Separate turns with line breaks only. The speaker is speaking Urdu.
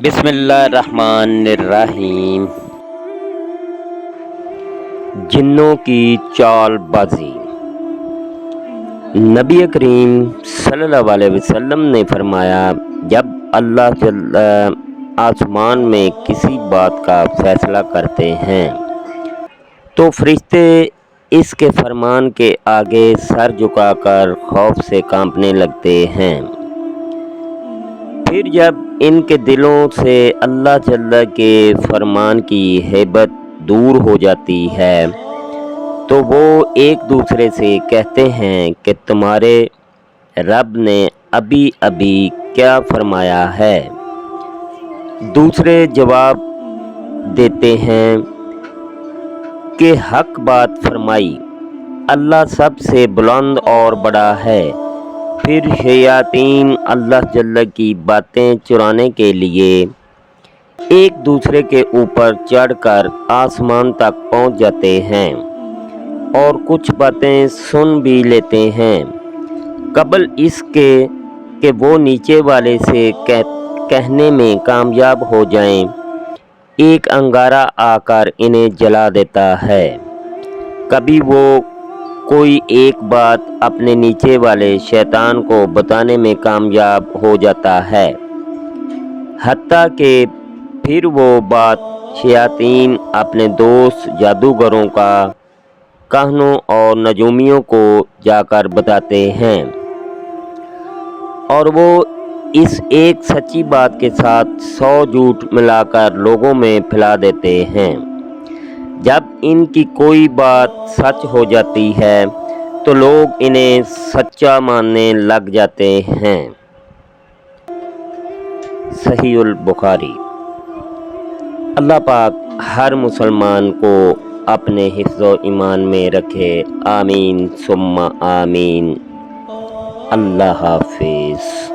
بسم اللہ الرحمن الرحیم۔ جنوں کی چال بازی۔ نبی کریم صلی اللہ علیہ وسلم نے فرمایا، جب اللہ آسمان میں کسی بات کا فیصلہ کرتے ہیں تو فرشتے اس کے فرمان کے آگے سر جھکا کر خوف سے کانپنے لگتے ہیں۔ پھر جب ان کے دلوں سے اللہ جل کے فرمان کی ہیبت دور ہو جاتی ہے تو وہ ایک دوسرے سے کہتے ہیں کہ تمہارے رب نے ابھی ابھی کیا فرمایا ہے؟ دوسرے جواب دیتے ہیں کہ حق بات فرمائی، اللہ سب سے بلند اور بڑا ہے۔ پھر شیاطین اللہ جل کی باتیں چرانے کے لیے ایک دوسرے کے اوپر چڑھ کر آسمان تک پہنچ جاتے ہیں اور کچھ باتیں سن بھی لیتے ہیں قبل اس کے کہ وہ نیچے والے سے کہنے میں کامیاب ہو جائیں۔ ایک انگارہ آ کر انہیں جلا دیتا ہے۔ کبھی وہ کوئی ایک بات اپنے نیچے والے شیطان کو بتانے میں کامیاب ہو جاتا ہے، حتیٰ کہ پھر وہ بات شیاطین اپنے دوست جادوگروں کا کہنوں اور نجومیوں کو جا کر بتاتے ہیں، اور وہ اس ایک سچی بات کے ساتھ 100 جھوٹ ملا کر لوگوں میں پھیلا دیتے ہیں۔ جب ان کی کوئی بات سچ ہو جاتی ہے تو لوگ انہیں سچا ماننے لگ جاتے ہیں۔ صحیح البخاری۔ اللہ پاک ہر مسلمان کو اپنے حفظ و ایمان میں رکھے، آمین ثم آمین۔ اللہ حافظ۔